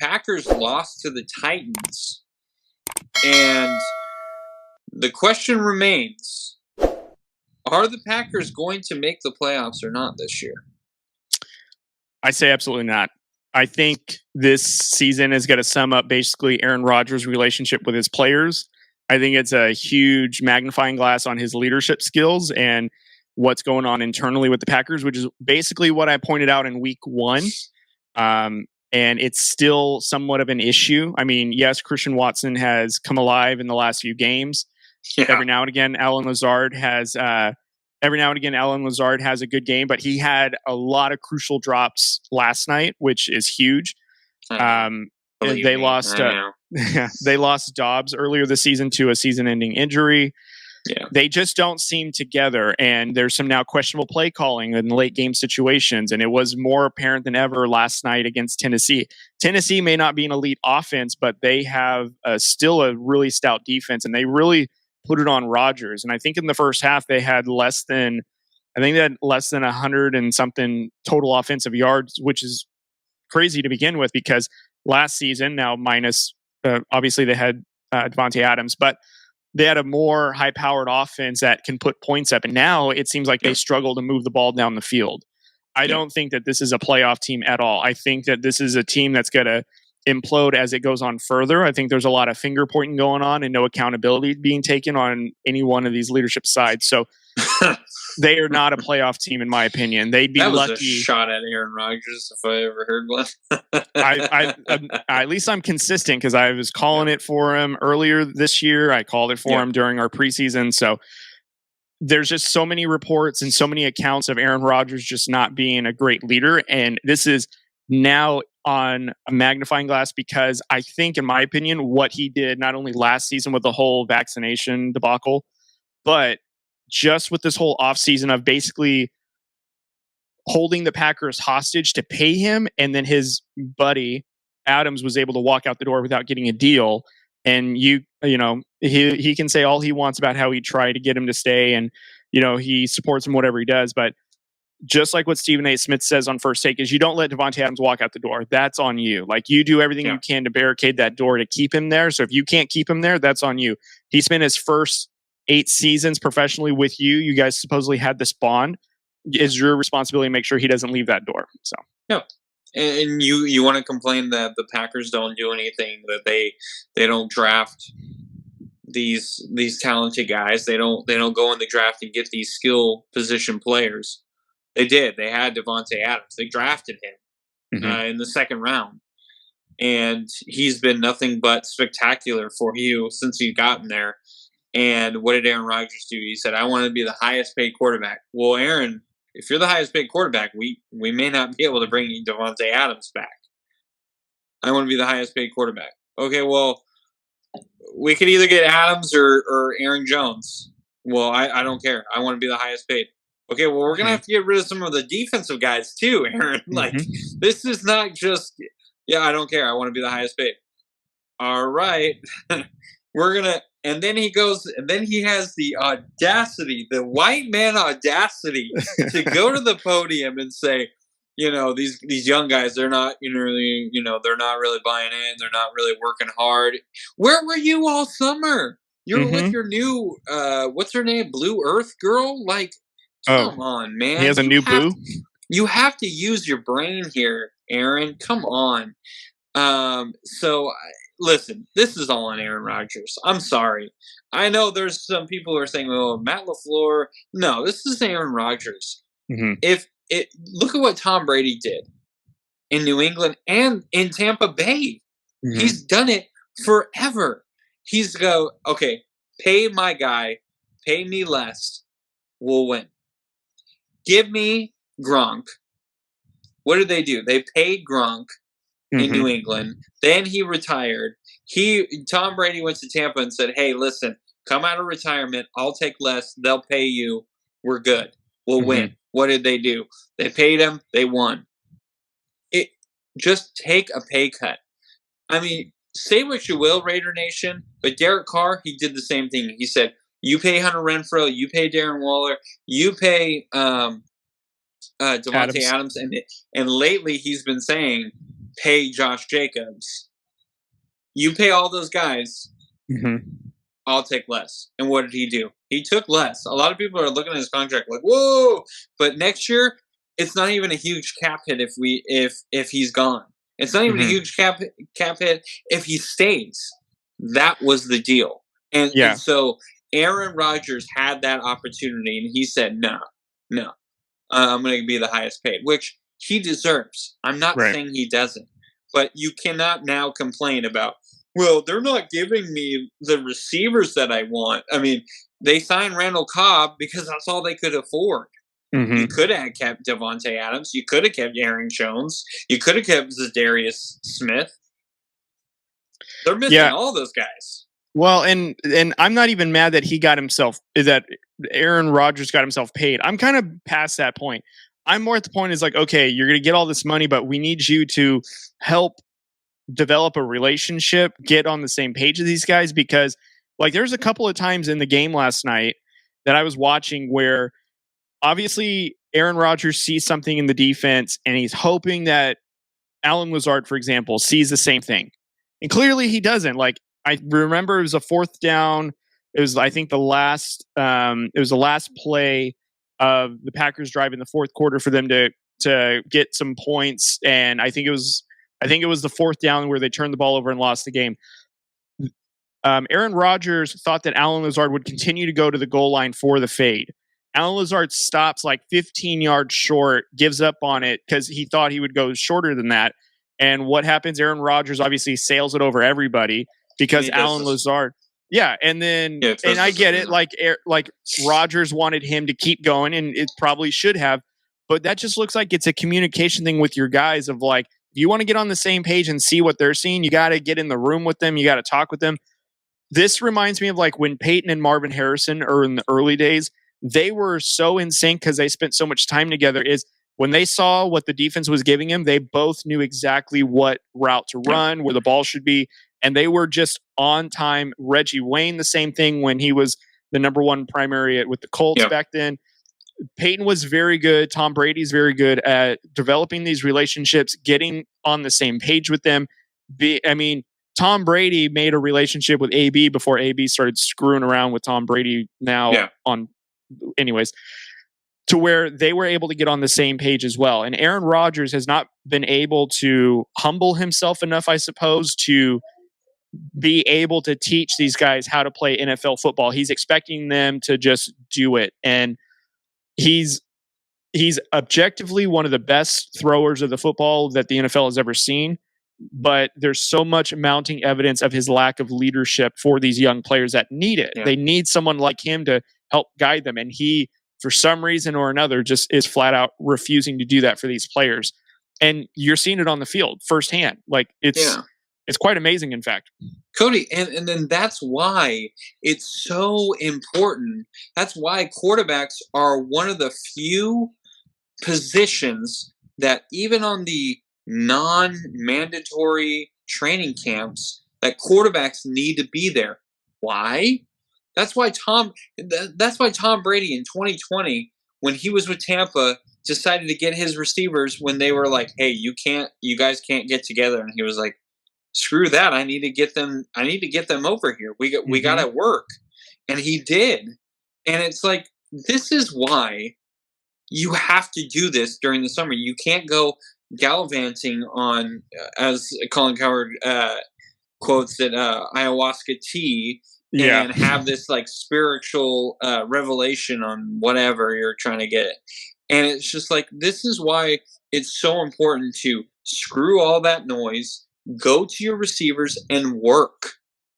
Packers lost to the Titans. And the question remains, are the Packers going to make the playoffs or not this year? I say absolutely not. I think this season is going to sum up basically Aaron Rodgers' relationship with his players. I think it's a huge magnifying glass on his leadership skills and what's going on internally with the Packers, which is basically what I pointed out in week 1. And it's still somewhat of an issue. I mean, yes, Christian Watson has come alive in the last few games. Yeah. Every now and again, Allen Lazard has a good game, but he had a lot of crucial drops last night, which is huge. They lost Dobbs earlier this season to a season-ending injury. Yeah. They just don't seem together, and there's some now questionable play calling in late game situations, and it was more apparent than ever last night against Tennessee. Tennessee may not be an elite offense, but they have still a really stout defense, and they really put it on Rodgers. And I think in the first half they had less than 100 and something total offensive yards, which is crazy to begin with because last season, now minus obviously they had Devontae Adams, but they had a more high-powered offense that can put points up. And now it seems like they struggle to move the ball down the field. I don't think that this is a playoff team at all. I think that this is a team that's going to implode as it goes on further. I think there's a lot of finger pointing going on and no accountability being taken on any one of these leadership sides. So they are not a playoff team, in my opinion. They'd be lucky. That was a shot at Aaron Rodgers if I ever heard one. At least I'm consistent because I was calling it for him earlier this year. I called it for him during our preseason. So there's just so many reports and so many accounts of Aaron Rodgers just not being a great leader. And this is now on a magnifying glass because I think, in my opinion, what he did not only last season with the whole vaccination debacle, but just with this whole offseason of basically holding the Packers hostage to pay him, and then his buddy Adams was able to walk out the door without getting a deal. And he can say all he wants about how he tried to get him to stay, and he supports him whatever he does, but just like what Stephen A. Smith says on First Take is you don't let Devontae Adams walk out the door. That's on you. Like, you do everything you can to barricade that door to keep him there. So if you can't keep him there, that's on you. He spent his first 8 seasons professionally with you. You guys supposedly had this bond. It's your responsibility to make sure he doesn't leave that door. So and you want to complain that the Packers don't do anything, that they don't draft these talented guys. They don't go in the draft and get these skill position players. They did. They had Devontae Adams. They drafted him in the second round. And he's been nothing but spectacular for you since he's gotten there. And what did Aaron Rodgers do? He said, I want to be the highest paid quarterback. Well, Aaron, if you're the highest paid quarterback, we may not be able to bring Devontae Adams back. I want to be the highest paid quarterback. Okay, well, we could either get Adams or Aaron Jones. Well, I don't care. I want to be the highest paid. Okay, well, we're going to have to get rid of some of the defensive guys too, Aaron. Like, this is not just, I don't care. I want to be the highest paid. All right. We're going to, and then he goes, and then he has the audacity, the white man audacity to go to the podium and say, these young guys, they're not, really, they're not really buying in. They're not really working hard. Where were you all summer? You're with your new, what's her name? Blue Earth girl? Like, come on, man. He has a new boo? You have to use your brain here, Aaron. Come on. Listen, this is all on Aaron Rodgers. I'm sorry. I know there's some people who are saying, oh, Matt LaFleur. No, this is Aaron Rodgers. Look at what Tom Brady did in New England and in Tampa Bay. He's done it forever. He's okay, pay my guy, pay me less, we'll win. Give me Gronk. What did they do? They paid Gronk in New England. Then he retired. Tom Brady went to Tampa and said, hey, listen, come out of retirement. I'll take less. They'll pay you. We're good. We'll win. What did they do? They paid him. They won. Just take a pay cut. I mean, say what you will, Raider Nation, but Derek Carr, he did the same thing. He said, you pay Hunter Renfrow, you pay Darren Waller, you pay Devontae Adams. And lately he's been saying, pay Josh Jacobs. You pay all those guys. Mm-hmm. I'll take less. And what did he do? He took less. A lot of people are looking at his contract like, whoa! But next year, it's not even a huge cap hit if he's gone. It's not even a huge cap hit if he stays. That was the deal. And so Aaron Rodgers had that opportunity, and he said, no, I'm going to be the highest paid, which he deserves. I'm not saying he doesn't. But you cannot now complain about, well, they're not giving me the receivers that I want. I mean, they signed Randall Cobb because that's all they could afford. Mm-hmm. You could have kept Devontae Adams. You could have kept Aaron Jones. You could have kept Zadarius Smith. They're missing all those guys. Well, and I'm not even mad that Aaron Rodgers got himself paid. I'm kind of past that point. I'm more at the point is like, okay, you're going to get all this money, but we need you to help develop a relationship, get on the same page with these guys, because like there's a couple of times in the game last night that I was watching where obviously Aaron Rodgers sees something in the defense and he's hoping that Allen Lazard, for example, sees the same thing. And clearly he doesn't. Like I remember it was a fourth down. It was, I think, the last play of the Packers drive in the fourth quarter for them to get some points. And I think it was the fourth down where they turned the ball over and lost the game. Aaron Rodgers thought that Allen Lazard would continue to go to the goal line for the fade. Allen Lazard stops like 15 yards short, gives up on it because he thought he would go shorter than that. And what happens? Aaron Rodgers obviously sails it over everybody because Allen Lazard. Yeah, and then and I get it. Like Rodgers wanted him to keep going, and it probably should have. But that just looks like it's a communication thing with your guys of like, if you want to get on the same page and see what they're seeing, you got to get in the room with them. You got to talk with them. This reminds me of like when Peyton and Marvin Harrison are in the early days. They were so in sync because they spent so much time together. Is when they saw what the defense was giving him, they both knew exactly what route to run, where the ball should be. And they were just on time. Reggie Wayne, the same thing when he was the number one primary with the Colts back then. Peyton was very good. Tom Brady's very good at developing these relationships, getting on the same page with them. Tom Brady made a relationship with AB before AB started screwing around with Tom Brady anyways, to where they were able to get on the same page as well. And Aaron Rodgers has not been able to humble himself enough, I suppose, to be able to teach these guys how to play NFL football. He's expecting them to just do it. And he's objectively one of the best throwers of the football that the NFL has ever seen. But there's so much mounting evidence of his lack of leadership for these young players that need it. Yeah. They need someone like him to help guide them. And he, for some reason or another, just is flat out refusing to do that for these players. And you're seeing it on the field firsthand. Like it's quite amazing, in fact. Cody, and then that's why it's so important. That's why quarterbacks are one of the few positions that even on the non-mandatory training camps that quarterbacks need to be there. Why? That's why Tom Brady in 2020, when he was with Tampa, decided to get his receivers when they were like, "Hey, you guys can't get together," and he was like, "Screw that! I need to get them over here. We got to work," and he did. And it's like, this is why you have to do this during the summer. You can't go gallivanting on, as Colin Cowherd quotes it, ayahuasca tea, and have this like spiritual revelation on whatever you're trying to get. And it's just like, this is why it's so important to screw all that noise, go to your receivers and work.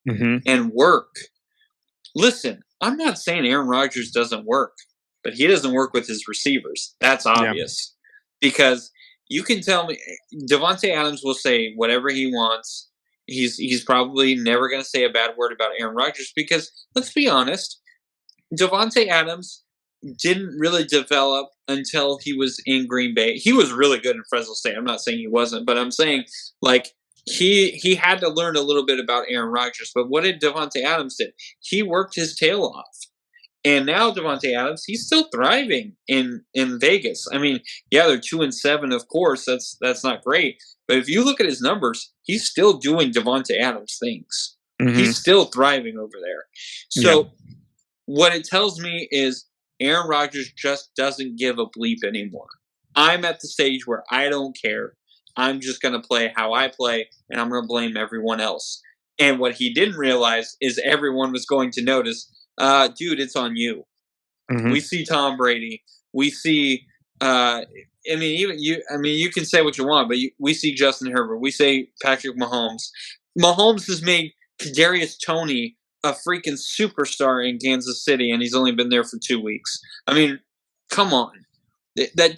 And work. Listen, I'm not saying Aaron Rodgers doesn't work, but he doesn't work with his receivers. That's obvious. Because you can tell me Devontae Adams will say whatever he wants. He's probably never going to say a bad word about Aaron Rodgers because, let's be honest, Devontae Adams didn't really develop until he was in Green Bay. He was really good in Fresno State. I'm not saying he wasn't, but I'm saying like he had to learn a little bit about Aaron Rodgers. But what did Devontae Adams do? He worked his tail off. And now Davante Adams, he's still thriving in Vegas. I mean, yeah, they're 2-7, of course. That's not great. But if you look at his numbers, he's still doing Davante Adams things. Mm-hmm. He's still thriving over there. So what it tells me is Aaron Rodgers just doesn't give a bleep anymore. I'm at the stage where I don't care. I'm just going to play how I play, and I'm going to blame everyone else. And what he didn't realize is everyone was going to notice, dude, it's on you. Mm-hmm. We see Tom Brady. We see, you can say what you want, but we see Justin Herbert. We say Patrick Mahomes. Mahomes has made Kadarius Toney a freaking superstar in Kansas City, and he's only been there for 2 weeks. I mean, come on. That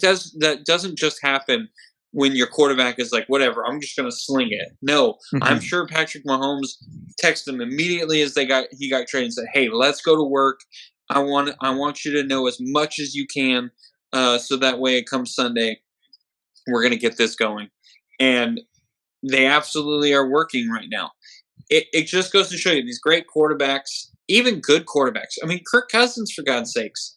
doesn't just happen when your quarterback is like, whatever, I'm just going to sling it. No, mm-hmm. I'm sure Patrick Mahomes texted him immediately as he got traded and said, hey, let's go to work. I want you to know as much as you can, so that way it comes Sunday, we're going to get this going. And they absolutely are working right now. It just goes to show you these great quarterbacks, even good quarterbacks. I mean, Kirk Cousins, for God's sakes.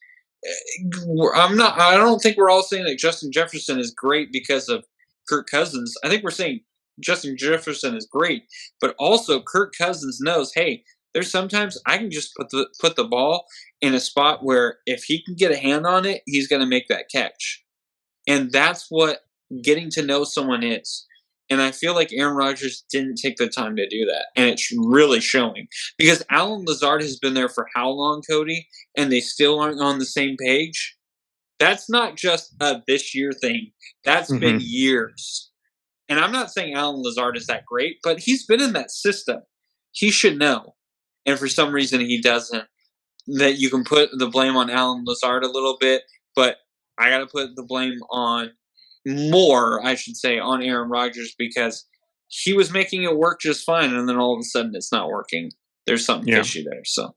I don't think we're all saying that Justin Jefferson is great because of Kirk Cousins. I think we're saying Justin Jefferson is great, but also Kirk Cousins knows, hey, there's sometimes I can just put the ball in a spot where if he can get a hand on it, he's going to make that catch. And that's what getting to know someone is. And I feel like Aaron Rodgers didn't take the time to do that. And it's really showing. Because Allen Lazard has been there for how long, Cody? And they still aren't on the same page? That's not just a this year thing. That's mm-hmm. been years. And I'm not saying Allen Lazard is that great, but he's been in that system. He should know. And for some reason he doesn't. That you can put the blame on Allen Lazard a little bit, but I got to put the blame on on Aaron Rodgers, because he was making it work just fine, and then all of a sudden it's not working. There's something fishy there. So